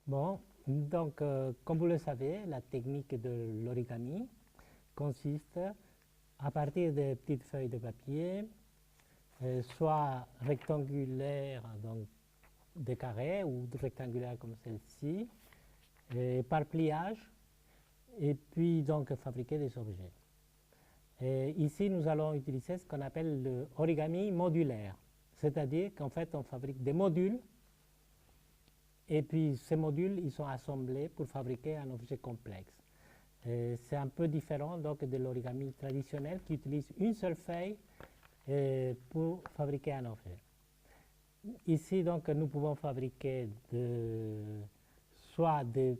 Bon, donc, comme vous le savez, la technique de l'origami consiste à partir de petites feuilles de papier, soit rectangulaires, donc des carrés, ou rectangulaires comme celle-ci, par pliage, et puis donc fabriquer des objets. Et ici, nous allons utiliser ce qu'on appelle l'origami modulaire, c'est-à-dire qu'en fait, on fabrique des modules. Et puis ces modules, ils sont assemblés pour fabriquer un objet complexe. C'est un peu différent donc de l'origami traditionnel qui utilise une seule feuille pour fabriquer un objet. Ici, donc, nous pouvons fabriquer soit des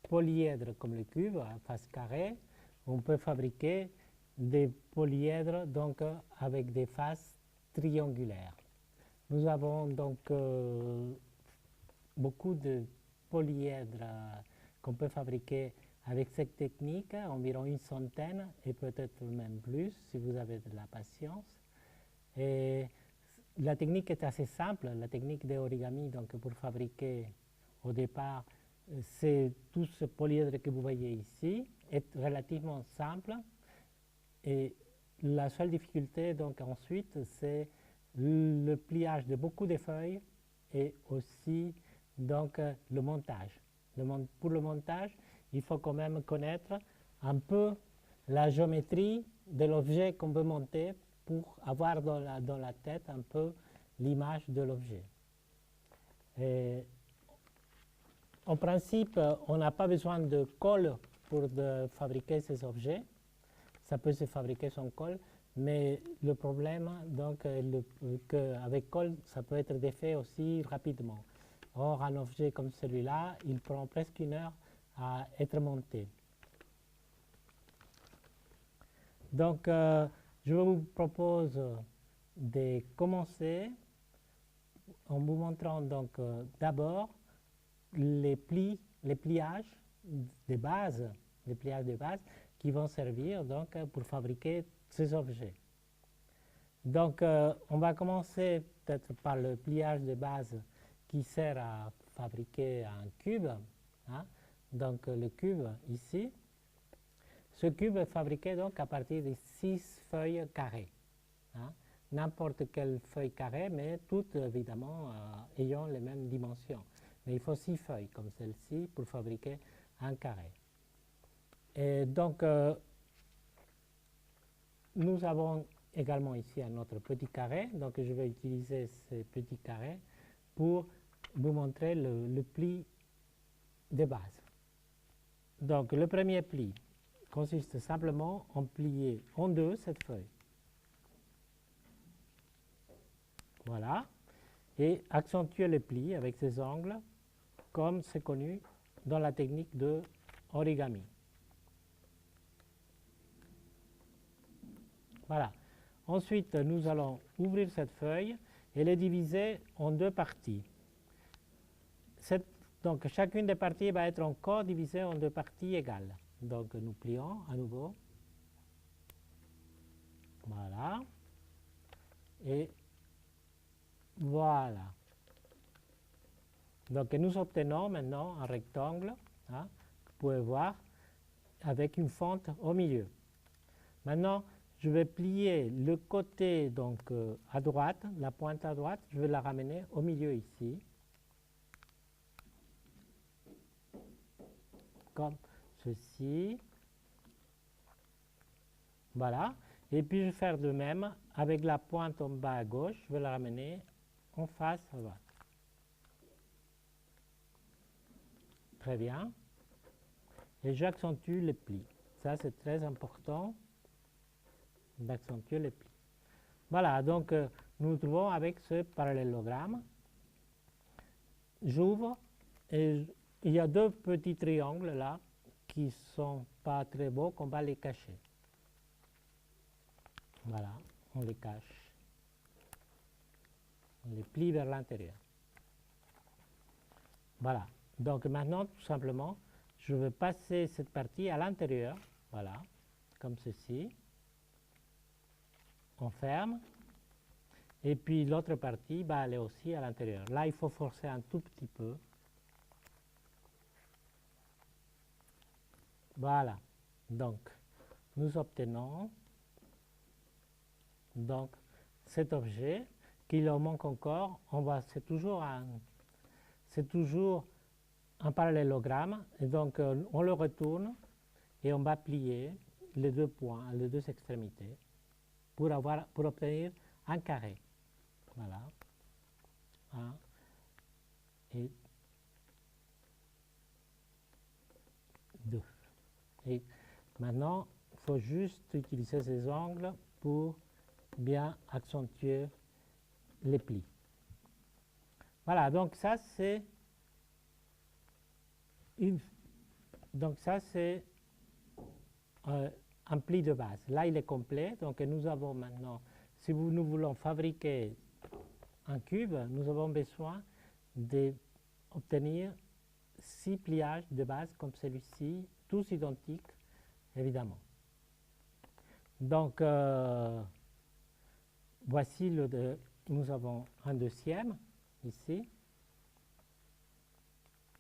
polyèdres comme le cube à face carrée, on peut fabriquer des polyèdres donc, avec des faces triangulaires. Nous avons donc beaucoup de polyèdres qu'on peut fabriquer avec cette technique, environ une centaine et peut-être même plus si vous avez de la patience. Et la technique est assez simple, la technique de origami, donc pour fabriquer au départ, c'est tout ce polyèdre que vous voyez ici, est relativement simple. Et la seule difficulté donc ensuite, c'est le pliage de beaucoup de feuilles et aussi donc le montage. Pour le montage, il faut quand même connaître un peu la géométrie de l'objet qu'on veut monter pour avoir dans la tête un peu l'image de l'objet. En principe, on n'a pas besoin de colle pour fabriquer ces objets. Ça peut se fabriquer sans colle, mais le problème, donc, qu'avec colle, ça peut être défait aussi rapidement. Or, un objet comme celui-là, il prend presque une heure à être monté. Donc, je vous propose de commencer en vous montrant donc d'abord les pliages de base, qui vont servir donc pour fabriquer ces objets. Donc, on va commencer peut-être par le pliage de base qui sert à fabriquer un cube. Hein. Donc, le cube ici. Ce cube est fabriqué donc à partir de 6 feuilles carrées. Hein. N'importe quelle feuille carrée, mais toutes évidemment ayant les mêmes dimensions. Mais il faut 6 feuilles comme celle-ci pour fabriquer un carré. Et donc, nous avons également ici un autre petit carré. Donc, je vais utiliser ce petit carré pour vous montrer le pli de base. Donc, le premier pli consiste simplement en plier en deux cette feuille. Voilà. Et accentuer le pli avec ses angles, comme c'est connu dans la technique de origami. Voilà. Ensuite, nous allons ouvrir cette feuille et les diviser en deux parties. Donc, chacune des parties va être encore divisée en deux parties égales. Donc, nous plions à nouveau. Voilà. Et voilà. Donc, nous obtenons maintenant un rectangle, hein, vous pouvez voir, avec une fente au milieu. Maintenant, je vais plier le côté donc, à droite, la pointe à droite, je vais la ramener au milieu ici. Comme ceci. Voilà. Et puis je vais faire de même avec la pointe en bas à gauche, je vais la ramener en face à droite. Très bien. Et j'accentue le pli. Ça, c'est très important d'accentuer le pli. Voilà, donc nous nous trouvons avec ce parallélogramme. J'ouvre et il y a deux petits triangles là qui ne sont pas très beaux, qu'on va les cacher. Voilà, on les cache. On les plie vers l'intérieur. Voilà. Donc maintenant, tout simplement, je vais passer cette partie à l'intérieur. Voilà, comme ceci. On ferme. Et puis l'autre partie va aller aussi à l'intérieur. Là, il faut forcer un tout petit peu. Voilà. Donc, nous obtenons donc cet objet qu'il en manque encore. C'est toujours un parallélogramme. Et donc, on le retourne et on va plier les deux points, les deux extrémités pour obtenir un carré. Voilà. 1 et 2. Et maintenant, il faut juste utiliser ces angles pour bien accentuer les plis. Voilà, donc ça c'est un pli de base. Là, il est complet. Donc nous avons maintenant, si nous voulons fabriquer un cube, nous avons besoin d'obtenir 6 pliages de base comme celui-ci, tous identiques, évidemment. Donc, voici nous avons un deuxième ici.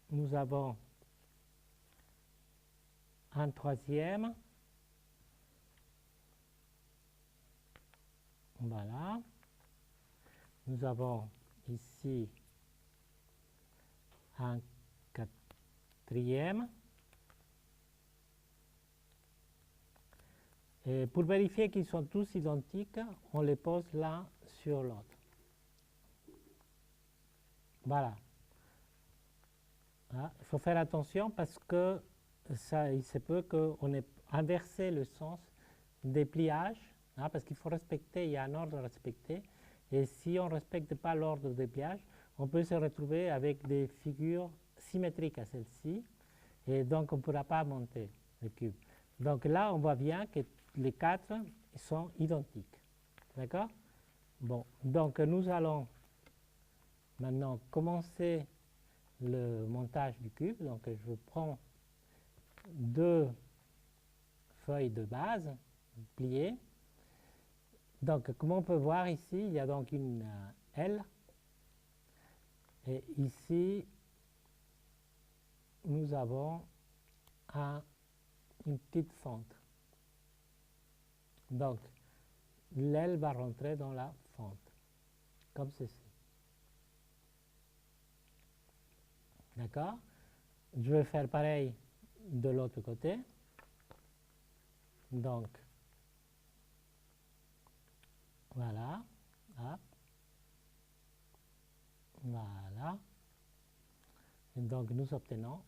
Nous avons un troisième. Voilà. Nous avons ici un quatrième. Et pour vérifier qu'ils sont tous identiques, on les pose l'un sur l'autre. Voilà. Il faut faire attention parce que il se peut qu'on ait inversé le sens des pliages, parce qu'il faut respecter, il y a un ordre à respecter. Et si on ne respecte pas l'ordre des pliages, on peut se retrouver avec des figures symétriques à celle-ci. Et donc, on ne pourra pas monter le cube. Donc là, on voit bien que les 4 sont identiques. D'accord? Bon, donc nous allons maintenant commencer le montage du cube. Donc je prends 2 feuilles de base pliées. Donc comme on peut voir ici, il y a donc une L. Et ici, nous avons une petite fente. Donc, l'aile va rentrer dans la fente, comme ceci. D'accord? Je vais faire pareil de l'autre côté. Donc, voilà. Hop. Voilà. Et donc, nous obtenons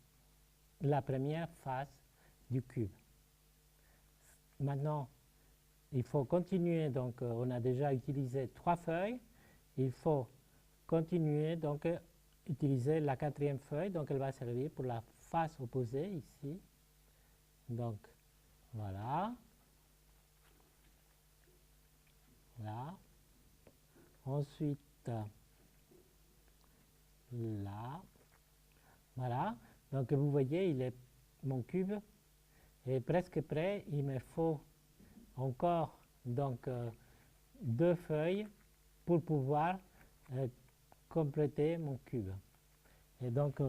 la première face du cube. Maintenant, il faut continuer. Donc, on a déjà utilisé 3 feuilles. Il faut continuer, donc, utiliser la 4e feuille. Donc, elle va servir pour la face opposée ici. Donc, voilà. Là. Ensuite, là. Voilà. Donc, vous voyez, mon cube est presque prêt. Il me faut encore donc 2 feuilles pour pouvoir compléter mon cube. Et donc,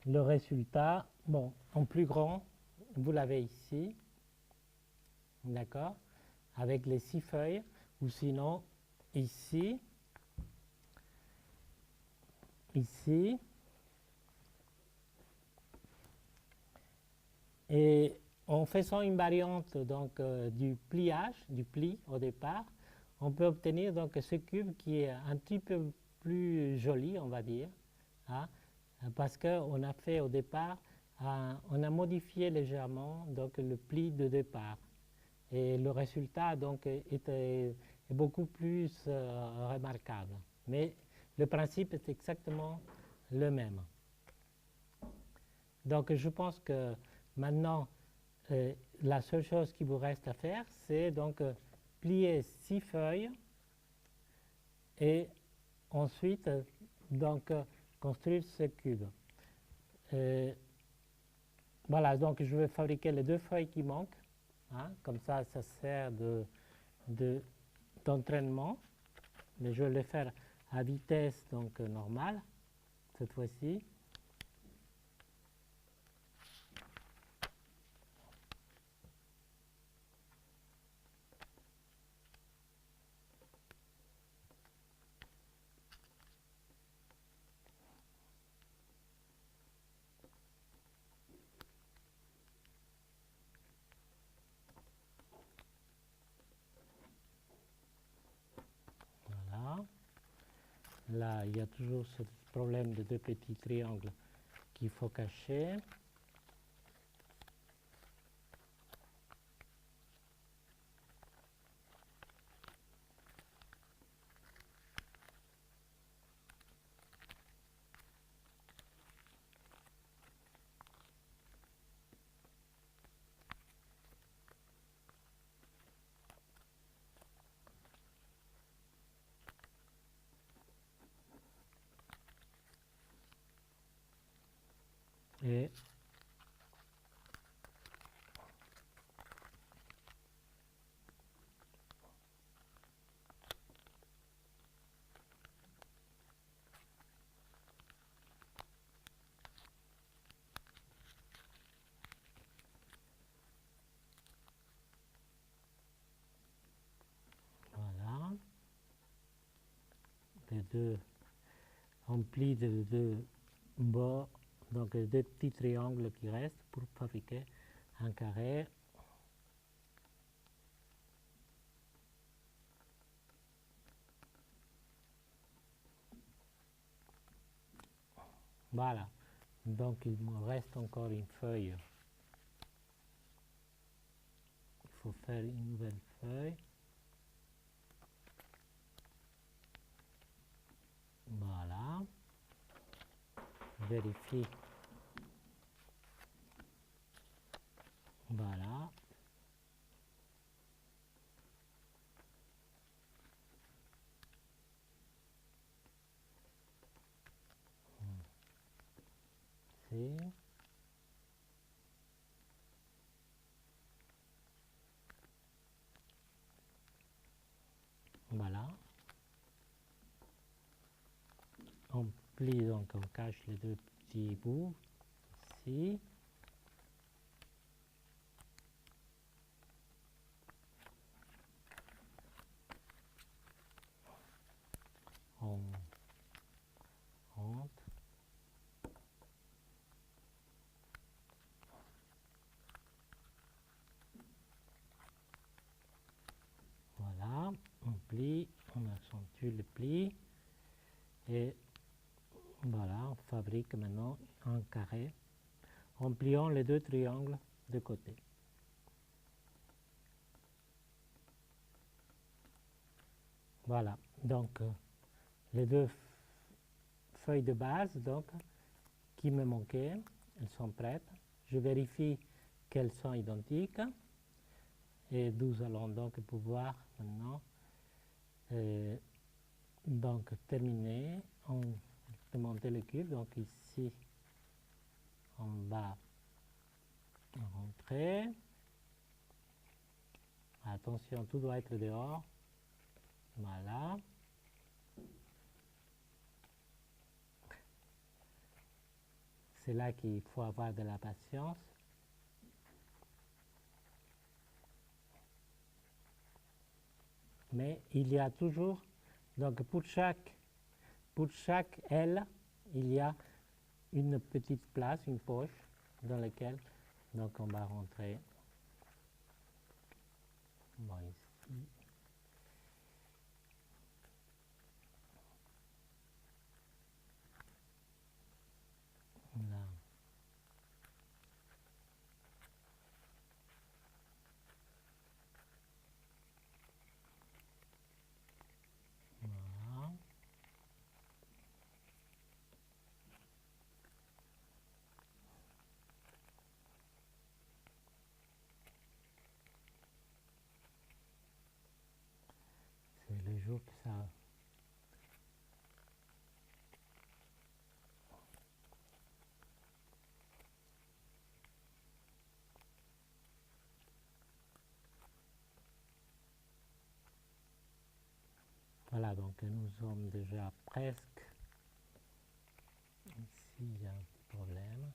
le résultat, bon, en plus grand, vous l'avez ici, d'accord, avec les 6 feuilles, ou sinon, ici, et en faisant une variante donc, du pliage, du pli au départ, on peut obtenir donc ce cube qui est un petit peu plus joli, on va dire, parce qu'on a fait au départ, on a modifié légèrement donc, le pli de départ. Et le résultat donc, est beaucoup plus remarquable. Mais le principe est exactement le même. Donc je pense que maintenant, la seule chose qui vous reste à faire, c'est donc plier 6 feuilles et ensuite donc construire ce cube. Voilà, donc je vais fabriquer les 2 feuilles qui manquent. Comme ça, ça sert d'entraînement. Mais je vais le faire à vitesse donc normale cette fois-ci. Là, il y a toujours ce problème de deux petits triangles qu'il faut cacher. Et voilà. Les deux, on plie les deux bords, donc les deux petits triangles qui restent pour fabriquer un carré. Voilà, donc il me reste encore une feuille. Il faut faire une nouvelle feuille. Voilà. Vérifie. Voilà. C'est. Voilà. On plie, donc on cache les deux petits bouts ici. On rentre. Voilà, on plie, on accentue le pli et voilà, on fabrique maintenant un carré en pliant les deux triangles de côté. Voilà, donc les deux feuilles de base donc, qui me manquaient, elles sont prêtes. Je vérifie qu'elles sont identiques et nous allons donc pouvoir maintenant donc terminer. On peut monter le cube, donc ici on va rentrer. Attention, tout doit être dehors. Voilà. C'est là qu'il faut avoir de la patience. Mais il y a toujours, donc pour chaque aile, il y a une petite place, une poche, dans laquelle donc on va rentrer. Bon, ici. Là. Voilà. C'est le jour que ça. Voilà, donc nous sommes déjà presque. Ici, il y a un petit problème.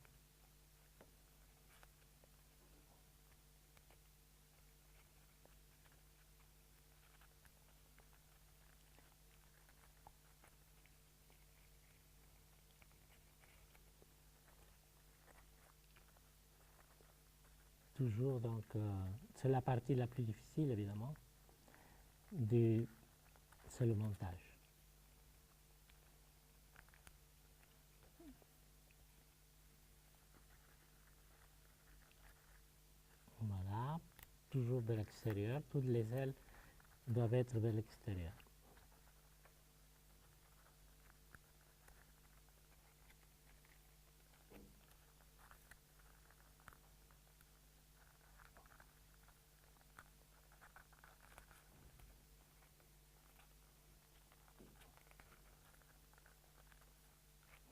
Toujours, donc, c'est la partie la plus difficile, évidemment, c'est le montage. toujours vers l'extérieur. Toutes les ailes doivent être vers l'extérieur.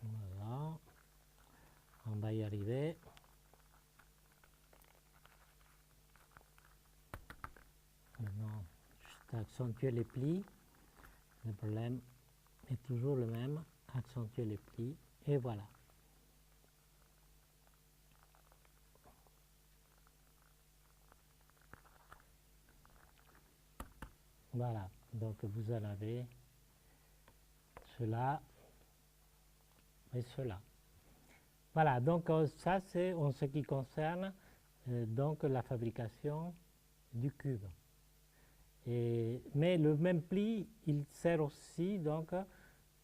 Voilà. On va y arriver. Maintenant, juste accentuer les plis. Le problème est toujours le même. Accentuer les plis. Et voilà. Voilà. Donc vous en avez cela et cela. Voilà. Donc ça c'est en ce qui concerne donc la fabrication du cube. Mais le même pli, il sert aussi donc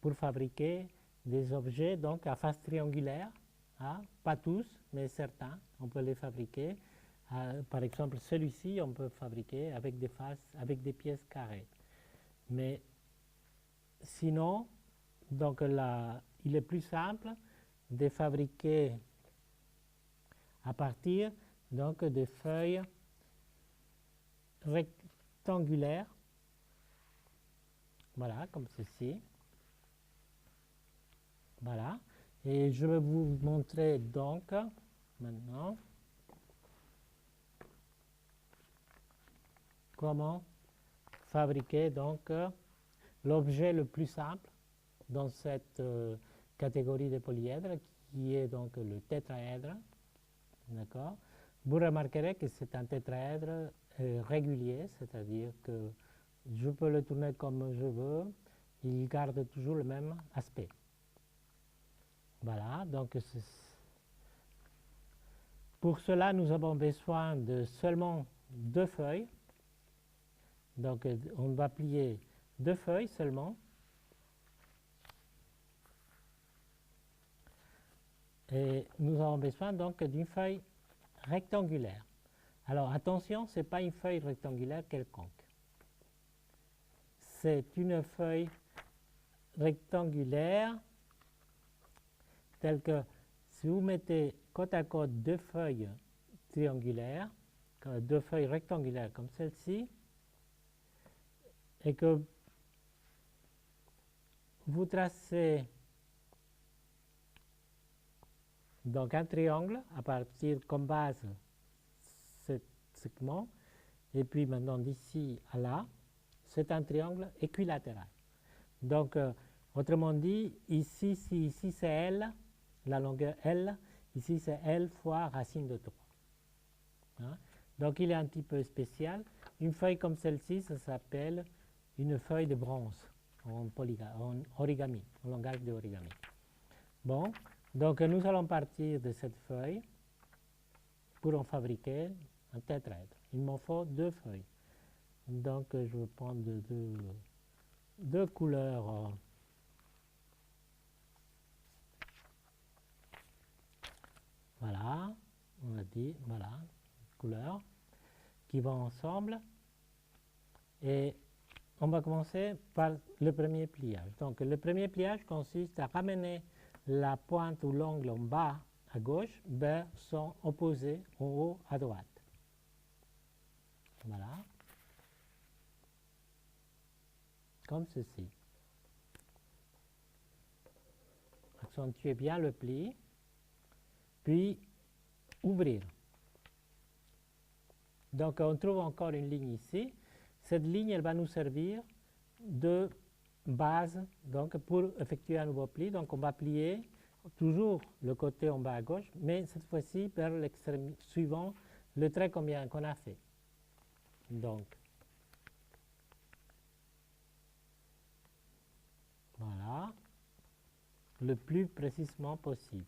pour fabriquer des objets donc à face triangulaire, hein, pas tous, mais certains, on peut les fabriquer. Par exemple, celui-ci, on peut fabriquer avec des faces, avec des pièces carrées. Mais sinon, donc là, il est plus simple de fabriquer à partir donc de feuilles rectangulaires, voilà, comme ceci. Voilà. Et je vais vous montrer donc maintenant comment fabriquer donc l'objet le plus simple dans cette catégorie de polyèdres qui est donc le tétraèdre. D'accord. Vous remarquerez que c'est un tétraèdre régulier, c'est-à-dire que je peux le tourner comme je veux, il garde toujours le même aspect. Voilà, donc pour cela, nous avons besoin de seulement 2 feuilles. Donc, on va plier 2 feuilles seulement. Et nous avons besoin donc d'une feuille rectangulaire. Alors, attention, ce n'est pas une feuille rectangulaire quelconque. C'est une feuille rectangulaire telle que si vous mettez côte à côte 2 feuilles triangulaires, 2 feuilles rectangulaires comme celle-ci, et que vous tracez donc un triangle à partir comme base ce segment, et puis maintenant d'ici à là, c'est un triangle équilatéral. Donc, autrement dit, ici c'est L, la longueur L, ici c'est L fois racine de 3. Hein? Donc, il est un petit peu spécial. Une feuille comme celle-ci, ça s'appelle une feuille de bronze en origami, en langage de origami. Bon, donc nous allons partir de cette feuille pour en fabriquer un tétraèdre. Il m'en faut 2 feuilles. Donc, je vais prendre deux couleurs. Voilà, on a dit, voilà, couleurs qui vont ensemble. Et on va commencer par le premier pliage. Donc, le premier pliage consiste à ramener la pointe ou l'angle en bas à gauche vers son opposé en haut à droite. Voilà. Comme ceci. Accentuez bien le pli, puis ouvrir. Donc, on trouve encore une ligne ici. Cette ligne, elle va nous servir de base donc, pour effectuer un nouveau pli. Donc, on va plier toujours le côté en bas à gauche, mais cette fois-ci vers l'extrême suivant le trait qu'on a fait. Donc, voilà, le plus précisément possible.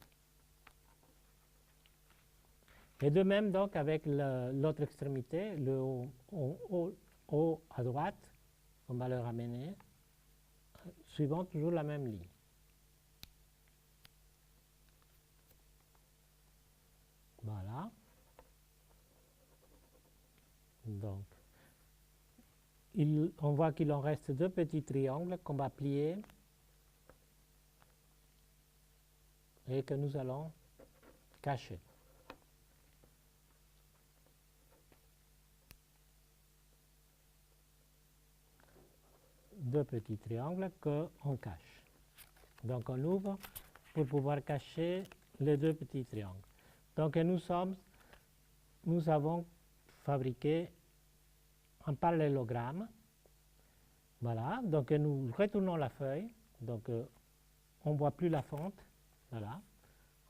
Et de même donc avec l'autre extrémité, le haut à droite, on va le ramener, suivant toujours la même ligne. Voilà. Donc, on voit qu'il en reste deux petits triangles qu'on va plier et que nous allons cacher. Deux petits triangles qu'on cache. Donc on ouvre pour pouvoir cacher les deux petits triangles. Donc nous avons fabriqué un parallélogramme. Voilà, donc nous retournons la feuille. Donc on ne voit plus la fente. Voilà,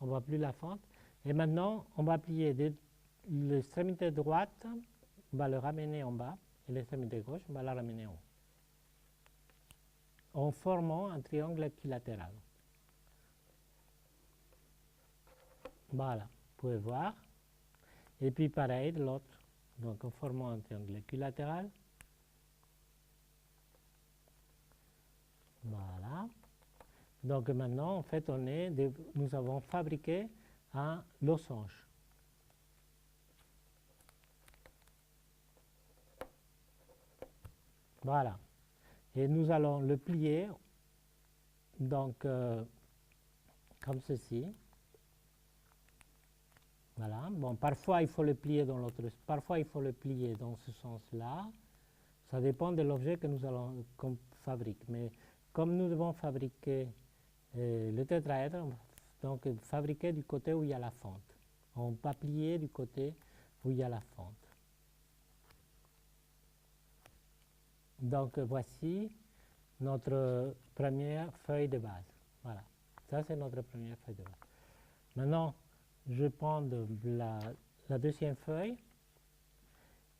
on ne voit plus la fente. Et maintenant, on va plier l'extrémité droite, on va le ramener en bas, et l'extrémité gauche, on va la ramener en haut, en formant un triangle équilatéral. Voilà, vous pouvez voir. Et puis pareil de l'autre, donc en formant un triangle équilatéral. Voilà. Donc maintenant, en fait, nous avons fabriqué un losange. Voilà. Et nous allons le plier, donc comme ceci. Voilà. Bon, parfois il faut le plier dans l'autre, parfois il faut le plier dans ce sens-là. Ça dépend de l'objet que nous allons fabriquer. Mais comme nous devons fabriquer le tétraèdre, donc fabriquer du côté où il y a la fente. On va plier du côté où il y a la fente. Donc voici notre première feuille de base. Voilà, ça c'est notre première feuille de base. Maintenant, je prends la deuxième feuille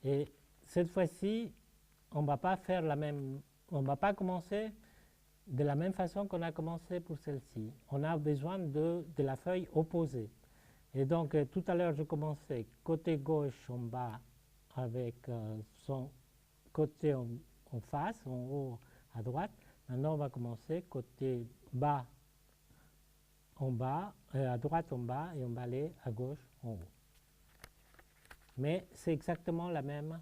et cette fois-ci, on ne va pas faire on va pas commencer de la même façon qu'on a commencé pour celle-ci. On a besoin de la feuille opposée. Et donc tout à l'heure, je commençais côté gauche en bas avec son côté en face, en haut à droite. Maintenant, on va commencer côté bas en bas, à droite en bas, et on va aller à gauche en haut. Mais c'est exactement la même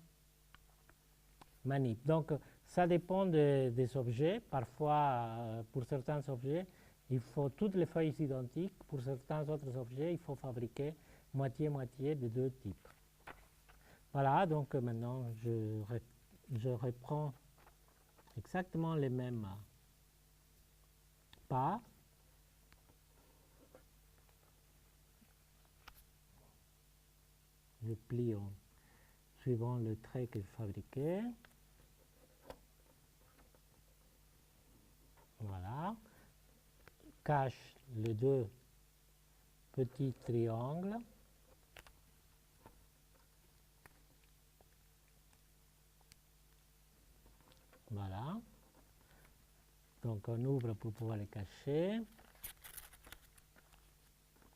manip. Donc, ça dépend des objets. Parfois, pour certains objets, il faut toutes les feuilles identiques. Pour certains autres objets, il faut fabriquer moitié-moitié de deux types. Voilà, donc maintenant, je reprends exactement les mêmes pas. Je plie en suivant le trait que je fabriquais. Voilà. Cache les deux petits triangles. Voilà. Donc on ouvre pour pouvoir les cacher.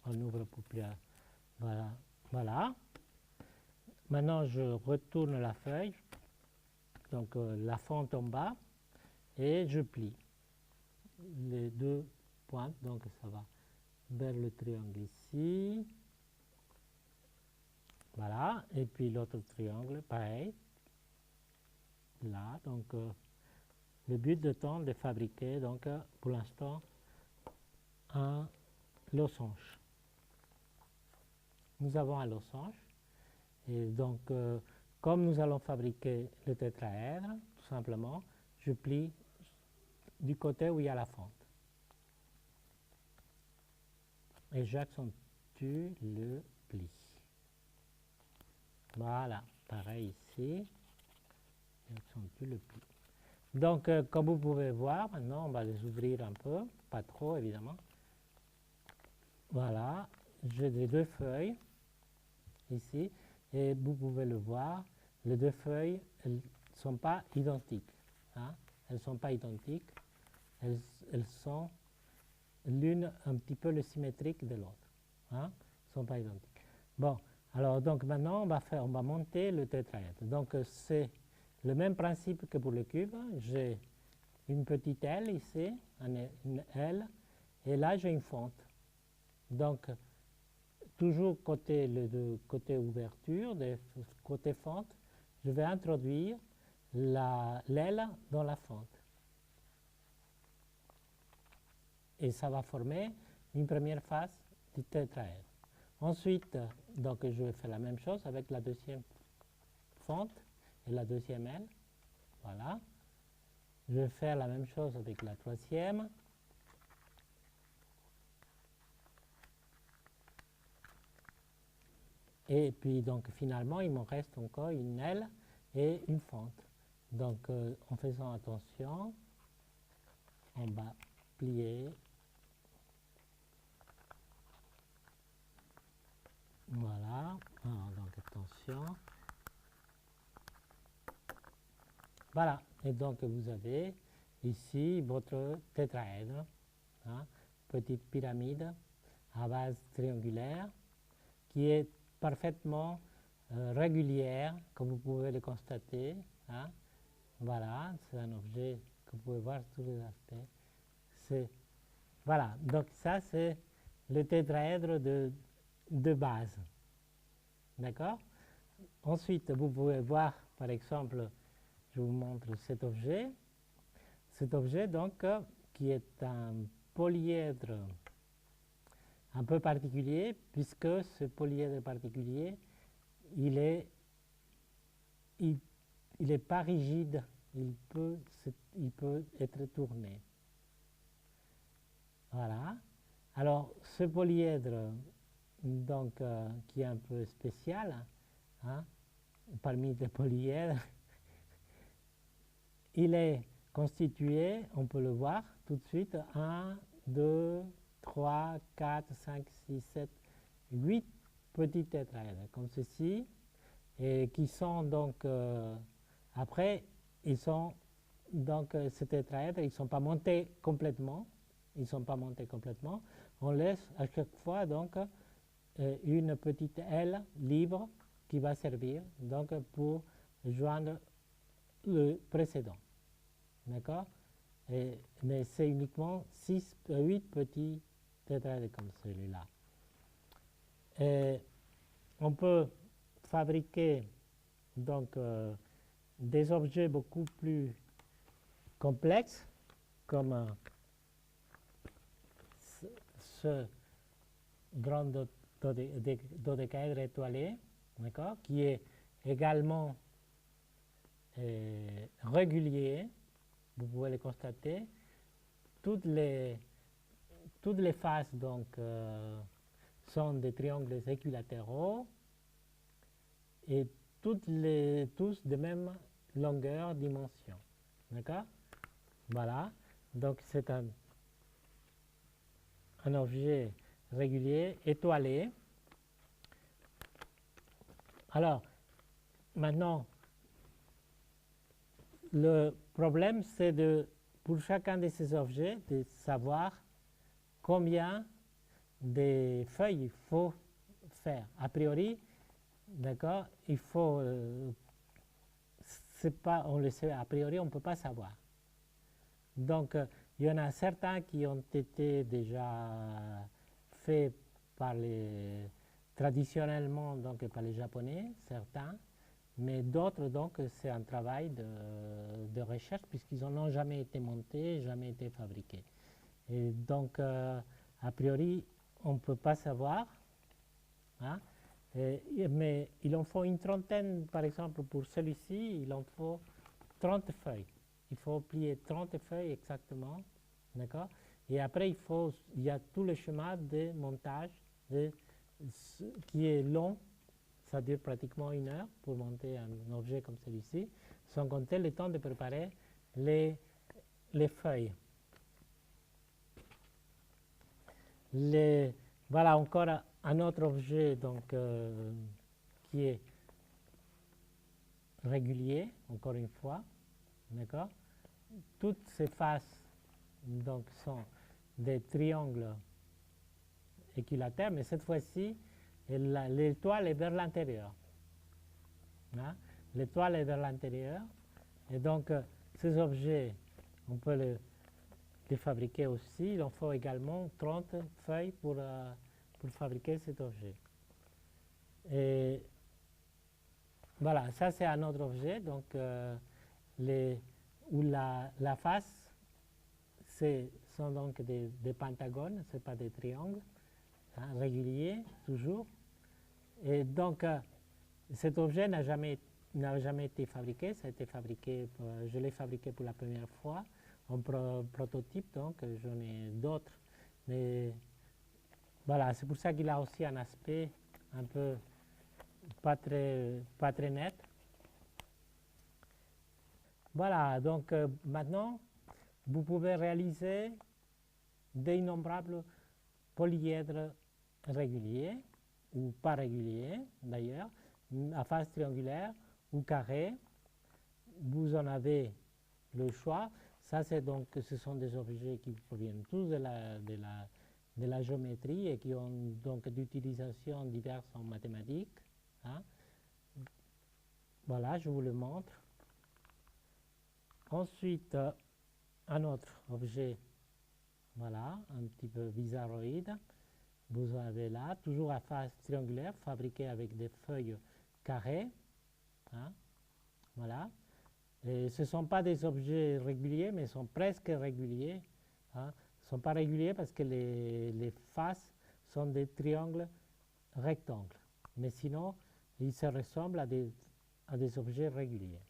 On ouvre pour plier. Voilà. Voilà. Maintenant je retourne la feuille. Donc la fente en bas. Et je plie les deux pointes. Donc ça va vers le triangle ici. Voilà. Et puis l'autre triangle, pareil. Là. Donc le but étant de fabriquer, donc, pour l'instant, un losange. Nous avons un losange. Et donc, comme nous allons fabriquer le tétraèdre, tout simplement, je plie du côté où il y a la fente. Et j'accentue le pli. Voilà, pareil ici. J'accentue le pli. Donc, comme vous pouvez voir, maintenant, on va les ouvrir un peu, pas trop évidemment. Voilà, j'ai les deux feuilles ici, et vous pouvez le voir, les deux feuilles, elles ne sont pas identiques. Hein? Elles ne sont pas identiques, elles sont l'une un petit peu le symétrique de l'autre. Hein? Elles ne sont pas identiques. Bon, alors donc maintenant, on va monter le tétraèdre. Donc, c'est le même principe que pour le cube. J'ai une petite aile ici, une aile, et là j'ai une fente. Donc, toujours côté ouverture, côté fente, je vais introduire l'aile dans la fente. Et ça va former une première face du tétraèdre. Ensuite, donc, je vais faire la même chose avec la deuxième fente et la deuxième aile. Voilà. Je vais faire la même chose avec la troisième. Et puis, donc, finalement, il me reste encore une aile et une fente. Donc, en faisant attention, on va plier. Voilà. Alors, donc, attention. Voilà. Et donc, vous avez ici votre tétraèdre, hein, petite pyramide à base triangulaire qui est parfaitement régulière, comme vous pouvez le constater. Hein. Voilà, c'est un objet que vous pouvez voir sur tous les aspects. Voilà, donc ça c'est le tétraèdre de base. D'accord? Ensuite, vous pouvez voir, par exemple, je vous montre cet objet. Cet objet, donc, qui est un polyèdre un peu particulier, puisque ce polyèdre particulier, il est pas rigide, il peut être tourné. Voilà. Alors, ce polyèdre, donc, qui est un peu spécial, hein, parmi les polyèdres, il est constitué, on peut le voir tout de suite, 1, 2, 3, 4, 5, 6, 7, 8 petits tétraèdres, comme ceci, et qui sont donc, après, ils sont, donc, ces tétraèdres, ils ne sont pas montés complètement, on laisse à chaque fois, donc, une petite aile libre qui va servir, donc, pour joindre le précédent. D'accord? Mais c'est uniquement 8 petits tétraèdres comme celui-là. On peut fabriquer donc des objets beaucoup plus complexes comme ce grand dodécaèdre étoilé, qui est également régulier. Vous pouvez le constater. Toutes les faces donc, sont des triangles équilatéraux et tous de même longueur, dimension. D'accord? Voilà. Donc c'est un objet régulier, étoilé. Alors, maintenant, le problème, c'est pour chacun de ces objets, de savoir combien de feuilles il faut faire. A priori, d'accord, il faut, c'est pas, on le sait, a priori, on ne peut pas savoir. Donc, il y en a certains qui ont été déjà faits traditionnellement donc, par les Japonais, certains, mais d'autres, donc, c'est un travail de recherche puisqu'ils n'ont jamais été montés, jamais été fabriqués. Et donc, a priori, on ne peut pas savoir. Hein, mais il en faut une trentaine, par exemple, pour celui-ci, il en faut 30 feuilles. Il faut plier 30 feuilles exactement. D'accord? Et après, il y a tout le chemin de montage qui est long. Ça dure pratiquement 1 heure pour monter un objet comme celui-ci, sans compter le temps de préparer les feuilles. Voilà encore un autre objet donc, qui est régulier, encore une fois. D'accord? Toutes ces faces donc, sont des triangles équilatères, mais cette fois-ci, l'étoile est vers l'intérieur. Hein? L'étoile est vers l'intérieur. Et donc, ces objets, on peut les fabriquer aussi. Il en faut également 30 feuilles pour fabriquer cet objet. Et Voilà, ça c'est un autre objet, donc où la face sont donc des pentagones, ce pas des triangles, hein, réguliers toujours. Et donc cet objet n'a jamais été fabriqué, ça a été fabriqué, je l'ai fabriqué pour la première fois en prototype, donc j'en ai d'autres, mais voilà, c'est pour ça qu'il a aussi un aspect un peu pas très net. Voilà, donc maintenant, vous pouvez réaliser d'innombrables polyèdres réguliers, ou pas réguliers d'ailleurs, à face triangulaire ou carrée. Vous en avez le choix. Ça, ce sont des objets qui proviennent tous de la géométrie et qui ont donc d'utilisation diverses en mathématiques. Hein. Voilà, je vous le montre. Ensuite, un autre objet, voilà, un petit peu bizarroïde. Vous avez là, toujours à face triangulaire, fabriqué avec des feuilles carrées. Hein, voilà. Et ce ne sont pas des objets réguliers, mais sont presque réguliers. Hein. Ils ne sont pas réguliers parce que les faces sont des triangles rectangles. Mais sinon, ils se ressemblent à des objets réguliers.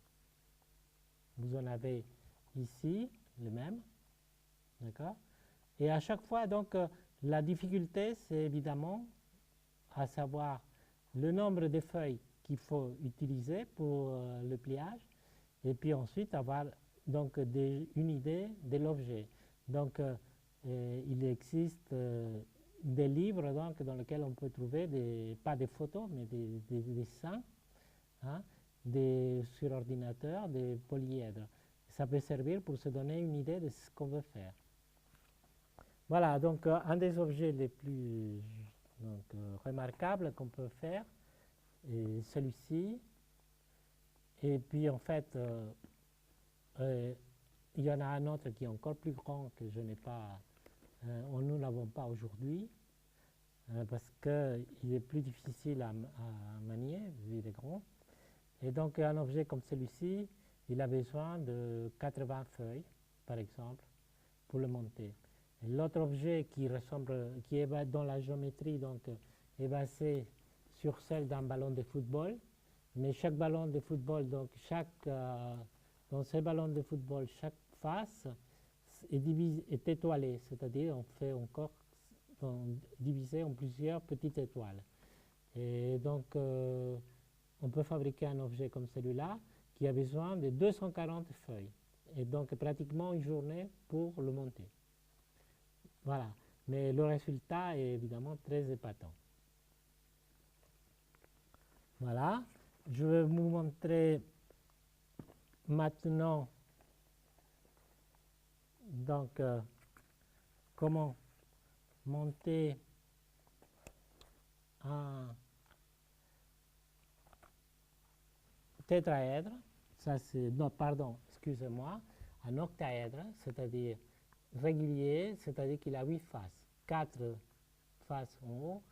Vous en avez ici le même. D'accord. Et à chaque fois, donc, la difficulté, c'est évidemment à savoir le nombre de feuilles qu'il faut utiliser pour le pliage, et puis ensuite avoir donc une idée de l'objet. Donc, il existe des livres donc, dans lesquels on peut trouver pas des photos, mais des dessins, hein, sur ordinateur, des polyèdres. Ça peut servir pour se donner une idée de ce qu'on veut faire. Voilà, donc un des objets les plus remarquables qu'on peut faire est celui-ci. Et puis en fait, il y en a un autre qui est encore plus grand que je n'ai pas, nous n'avons pas aujourd'hui, parce qu'il est plus difficile à manier, vu qu'il est grand. Et donc un objet comme celui-ci, il a besoin de 80 feuilles, par exemple, pour le monter. L'autre objet qui est dans la géométrie, donc, est basé sur celle d'un ballon de football, mais chaque ballon de football, donc dans ce ballon de football, chaque face est étoilée, c'est-à-dire divisé en plusieurs petites étoiles. Et donc, on peut fabriquer un objet comme celui-là qui a besoin de 240 feuilles, et donc pratiquement une journée pour le monter. Voilà, mais le résultat est évidemment très épatant. Voilà, je vais vous montrer maintenant donc comment monter un tétraèdre. Ça c'est, non, pardon, excusez-moi, un octaèdre, c'est-à-dire régulier, c'est-à-dire qu'il a 8 faces, 4 faces en haut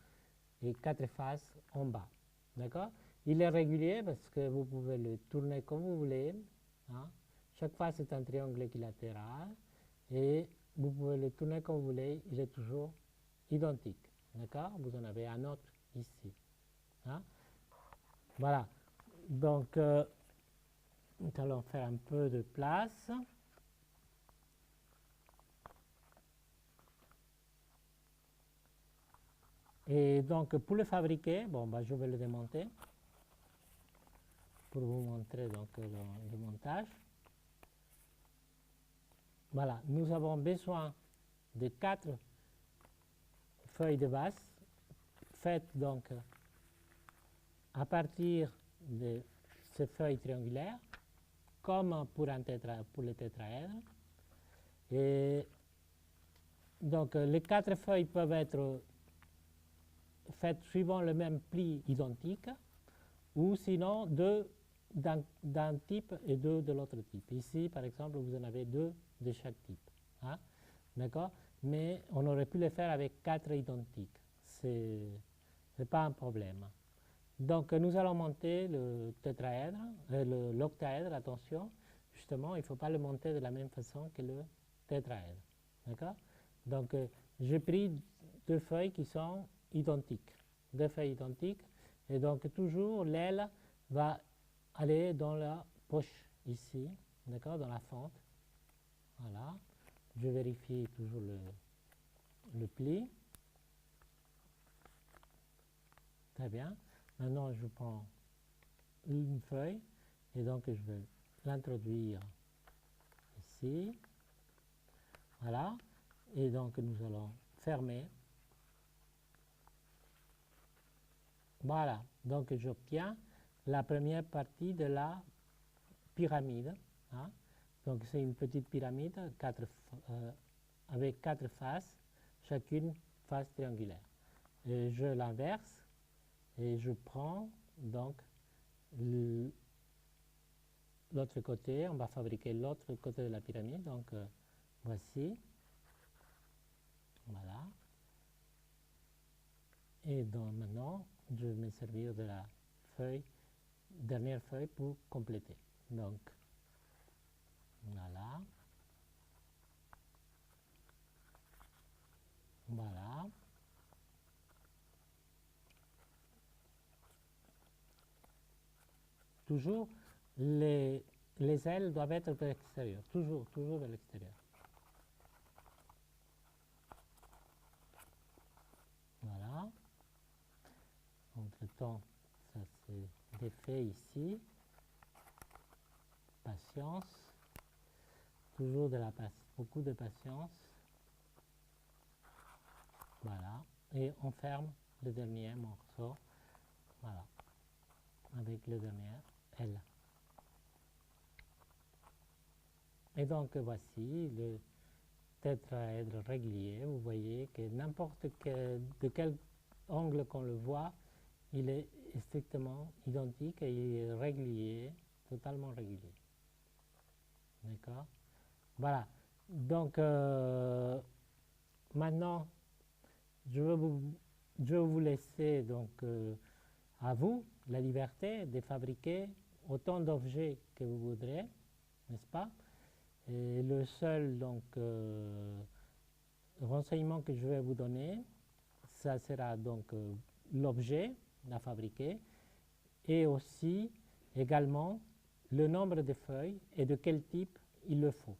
et 4 faces en bas. D'accord. Il est régulier parce que vous pouvez le tourner comme vous voulez. Hein. Chaque face est un triangle équilatéral et vous pouvez le tourner comme vous voulez, il est toujours identique. D'accord. Vous en avez un autre ici. Hein. Voilà. Donc, nous allons faire un peu de place. Et donc, pour le fabriquer, bon, bah, je vais le démonter pour vous montrer donc, le montage. Voilà, nous avons besoin de 4 feuilles de base faites donc à partir de ces feuilles triangulaires, comme pour le tétraèdre. Et donc, les 4 feuilles peuvent être faites suivant le même pli identique, ou sinon 2 d'un type et 2 de l'autre type. Ici, par exemple, vous en avez 2 de chaque type. Hein? D'accord. Mais on aurait pu le faire avec 4 identiques. Ce n'est pas un problème. Donc nous allons monter le tétraèdre, l'octaèdre, attention, justement, il ne faut pas le monter de la même façon que le tétraèdre. D'accord? Donc j'ai pris deux feuilles qui sont identiques, deux feuilles identiques, et donc toujours l'aile va aller dans la poche ici, d'accord, dans la fente. Voilà, je vérifie toujours le pli. Très bien. Maintenant, je prends une feuille et donc je vais l'introduire ici. Voilà. Et donc nous allons fermer. Voilà. Donc j'obtiens la première partie de la pyramide. Hein. Donc c'est une petite pyramide avec 4 faces, chacune face triangulaire. Et je l'inverse et je prends donc l'autre côté, on va fabriquer l'autre côté de la pyramide, donc voici, voilà. Et donc maintenant, je vais me servir de la feuille, dernière feuille pour compléter. Donc, voilà. Voilà. Toujours, les ailes doivent être de l'extérieur, toujours de l'extérieur. Voilà. Entre-temps, ça s'est défait ici. Patience. Toujours beaucoup de patience. Voilà. Et on ferme le dernier morceau. Voilà. Avec le dernier L. Et donc voici le tétraèdre régulier. Vous voyez que n'importe de quel angle qu'on le voit, il est strictement identique et il est régulier, totalement régulier. D'accord? Voilà. Donc maintenant, je vais vous laisser donc à vous la liberté de fabriquer autant d'objets que vous voudrez, n'est-ce pas? Et le seul donc renseignement que je vais vous donner, ça sera donc l'objet à fabriquer et aussi également le nombre de feuilles et de quel type il le faut.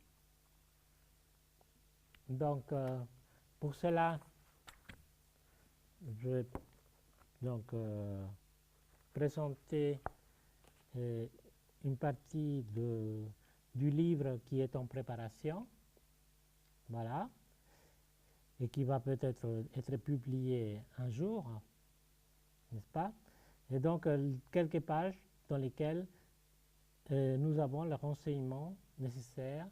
Donc pour cela, je vais donc présenter une partie du livre qui est en préparation, voilà, et qui va peut-être être publié un jour, n'est-ce pas? Et donc quelques pages dans lesquelles nous avons le renseignement nécessaire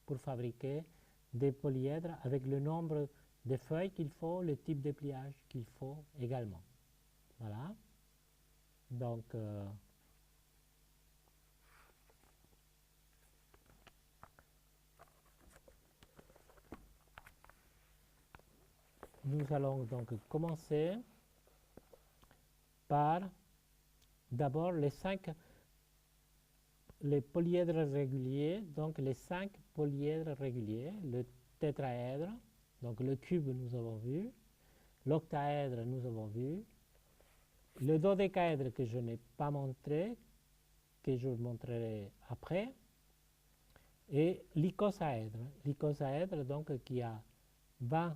pour fabriquer des polyèdres avec le nombre de feuilles qu'il faut, le type de pliage qu'il faut également. Voilà. Donc, nous allons donc commencer par d'abord les polyèdres réguliers, donc les 5 polyèdres réguliers, le tétraèdre, donc le cube nous avons vu, l'octaèdre nous avons vu, le dodécaèdre que je n'ai pas montré, que je montrerai après, et l'icosaèdre donc qui a 20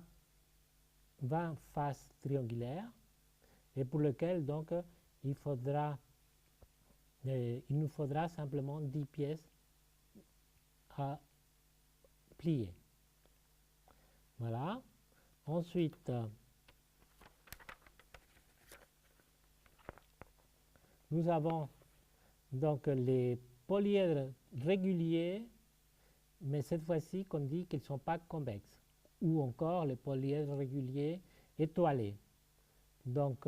faces triangulaires et pour lequel donc il nous faudra simplement 10 pièces à plier. Voilà. Ensuite, nous avons donc les polyèdres réguliers, mais cette fois-ci qu'on dit qu'ils ne sont pas convexes, ou encore les polyèdres réguliers étoilés. Donc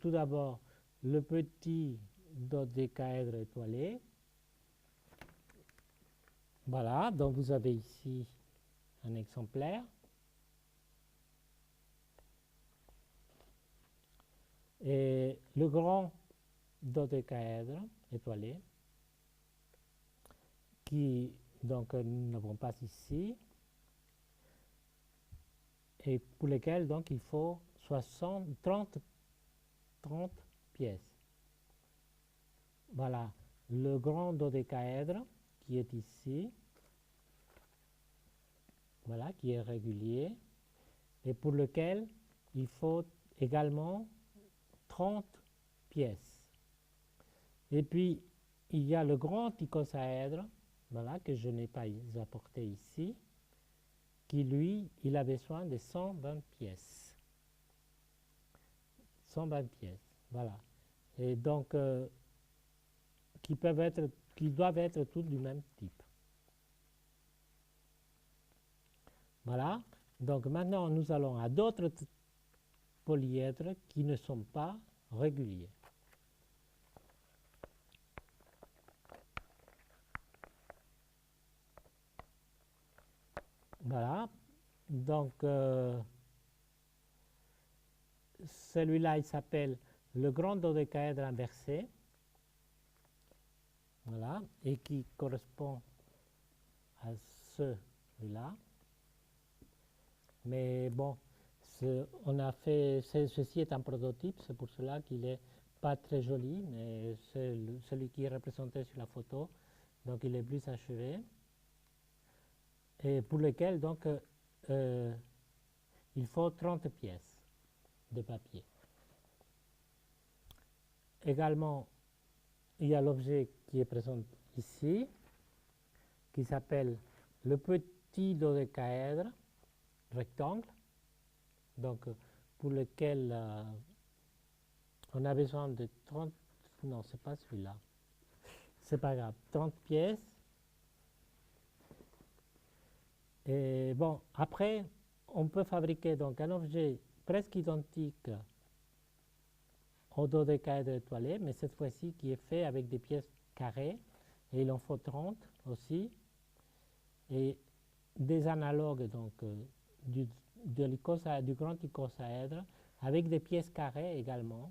tout d'abord le petit dodécaèdre étoilé. Voilà, donc vous avez ici un exemplaire. Et le grand dodécaèdre étoilé qui, donc, nous n'avons pas ici, et pour lesquels donc il faut 30 pièces. Voilà, le grand dodécaèdre qui est ici, voilà, qui est régulier, et pour lequel il faut également 30 pièces. Et puis, il y a le grand icosaèdre, voilà, que je n'ai pas apporté ici, qui lui, il a besoin de 120 pièces. 120 pièces, voilà. Et donc, qui doivent être tous du même type. Voilà. Donc maintenant, nous allons à d'autres polyèdres qui ne sont pas réguliers. Voilà. Donc, celui-là, il s'appelle le grand dodécaèdre inversé. Voilà. Et qui correspond à celui-là. Mais bon, on a fait, ceci est un prototype, c'est pour cela qu'il n'est pas très joli, mais c'est celui qui est représenté sur la photo, donc il est plus achevé. Et pour lequel, donc, il faut 30 pièces de papier. Également, il y a l'objet qui est présent ici, qui s'appelle le petit dodécaèdre rectangle, donc pour lequel on a besoin de 30, non, c'est pas celui-là, c'est pas grave, 30 pièces. Et bon, après, on peut fabriquer donc un objet presque identique au dodécaèdre étoilé, mais cette fois-ci qui est fait avec des pièces carrées, et il en faut 30 aussi, et des analogues donc du grand icosaèdre avec des pièces carrées également.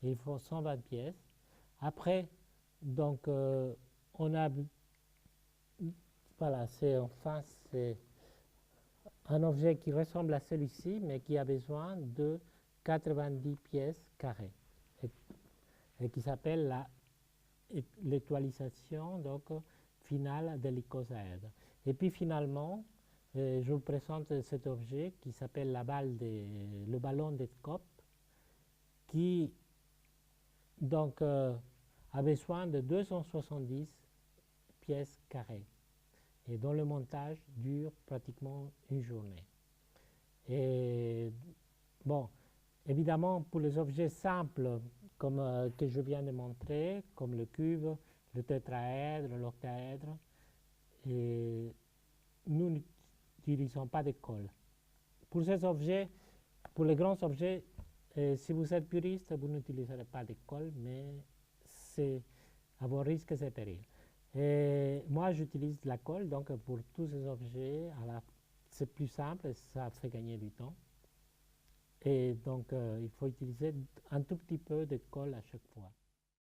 Il faut 120 pièces. Après, donc, on a, voilà, c'est un objet qui ressemble à celui-ci, mais qui a besoin de 90 pièces carrées, et qui s'appelle l'étoilisation donc finale de l'icosaèdre. Et puis finalement, je vous présente cet objet qui s'appelle le ballon de Scott, qui donc a besoin de 270 pièces carrées et dont le montage dure pratiquement une journée. Et bon, évidemment, pour les objets simples comme que je viens de montrer, comme le cube, le tétraèdre, l'octaèdre, et nous n'utilisons pas de colle. Pour ces objets, pour les grands objets, si vous êtes puriste, vous n'utiliserez pas de colle, mais c'est à vos risques et périls. Et moi, j'utilise la colle, donc pour tous ces objets, c'est plus simple et ça fait gagner du temps. Et donc, il faut utiliser un tout petit peu de colle à chaque fois.